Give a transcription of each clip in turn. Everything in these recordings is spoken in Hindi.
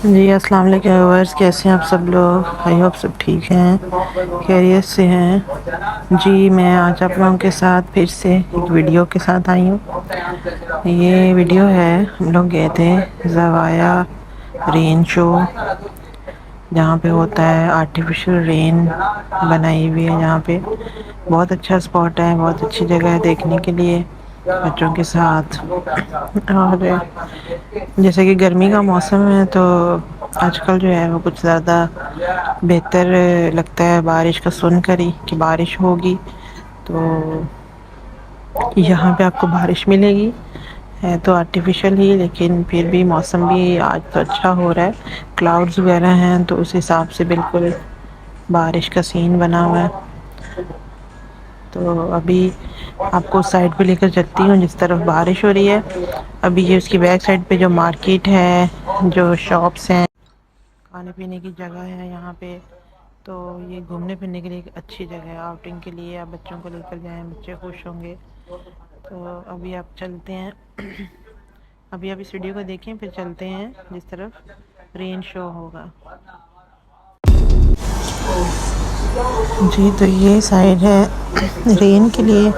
जी अस्सलाम वालेकुम व्यूअर्स, कैसे हैं आप सब लोग। आई होप सब ठीक हैं, खैरियत से हैं। जी मैं आज आप लोगों के साथ फिर से एक वीडियो के साथ आई हूँ। ये वीडियो है, हम लोग गए थे ज़वाया रेन शो, जहाँ पे होता है आर्टिफिशियल रेन बनाई हुई है। यहाँ पे बहुत अच्छा स्पॉट है, बहुत अच्छी जगह है देखने के लिए बच्चों के साथ। और जैसे कि गर्मी का मौसम है तो आजकल जो है वो कुछ ज़्यादा बेहतर लगता है बारिश का सुनकर ही कि बारिश होगी। तो यहाँ पे आपको बारिश मिलेगी, है तो आर्टिफिशियल ही, लेकिन फिर भी मौसम भी आज तो अच्छा हो रहा है। क्लाउड्स वगैरह हैं तो उस हिसाब से बिल्कुल बारिश का सीन बना हुआ है। तो अभी आपको उस साइड पे लेकर चलती हूँ जिस तरफ बारिश हो रही है। अभी ये उसकी बैक साइड पे जो मार्केट है, जो शॉप्स हैं, खाने पीने की जगह है यहाँ पे। तो ये घूमने फिरने के लिए एक अच्छी जगह है, आउटिंग के लिए आप बच्चों को लेकर जाएं, बच्चे खुश होंगे। तो अभी आप चलते हैं अभी आप इस वीडियो को देखें, फिर चलते हैं जिस तरफ रेन शो होगा। जी तो ये साइड है रेन के लिए।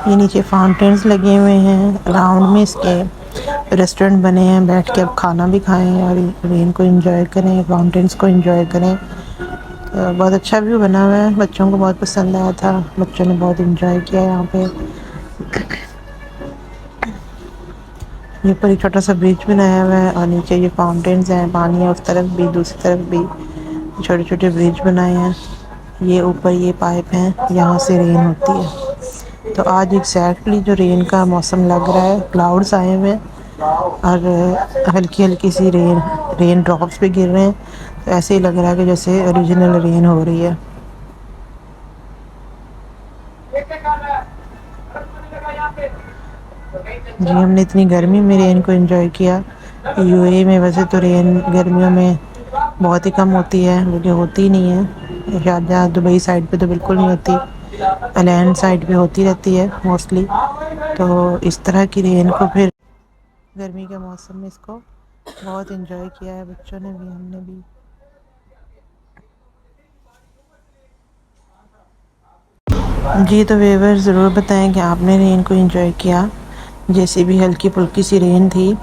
ये नीचे फाउंटेन्स लगे हुए हैं, राउंड में इसके रेस्टोरेंट बने हैं, बैठ के आप खाना भी खाएं और रेन को एंजॉय करें, फाउंटेन्स को एंजॉय करें। तो बहुत अच्छा व्यू बना हुआ है, बच्चों को बहुत पसंद आया था, बच्चों ने बहुत एंजॉय किया यहाँ पे। ये ऊपर एक छोटा सा ब्रिज बनाया हुआ है और नीचे ये फाउंटेन्स हैं, पानी है उस तरफ भी, दूसरी तरफ भी छोटे छोटे ब्रिज बनाए हैं। ये ऊपर ये पाइप हैं, यहाँ से रेन होती है। तो आज एग्जैक्टली जो रेन का मौसम लग रहा है, क्लाउड्स आए हुए हैं और हल्की हल्की सी रेन ड्रॉप्स भी गिर रहे हैं। तो ऐसे ही लग रहा है कि जैसे ओरिजिनल रेन हो रही है। जी हमने इतनी गर्मी में रेन को एंजॉय किया। यूएई में वैसे तो रेन गर्मियों में बहुत ही कम होती है, बल्कि होती ही नहीं है। शारजाह दुबई साइड पे तो बिल्कुल नहीं होती, अलैन साइड पे होती रहती है मोस्टली। तो इस तरह की रेन को फिर गर्मी के मौसम में इसको बहुत एंजॉय किया है बच्चों ने भी, हमने भी। जी तो व्यूअर्स ज़रूर बताएं कि आपने रेन को एंजॉय किया। जैसे भी हल्की फुल्की सी रेन थी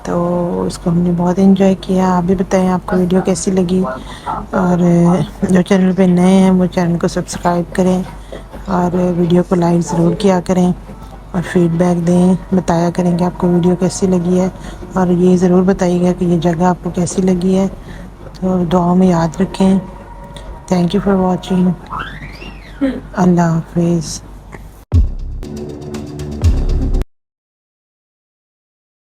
तो उसको हमने बहुत एंजॉय किया। आप भी बताएं आपको वीडियो कैसी लगी, और जो चैनल पे नए हैं वो चैनल को सब्सक्राइब करें और वीडियो को लाइक ज़रूर किया करें और फीडबैक दें, बताया करें कि आपको वीडियो कैसी लगी है। और ये ज़रूर बताइएगा कि ये जगह आपको कैसी लगी है। तो दुआओं में याद रखें। Thank you for watching. अल्लाह हाफिज़।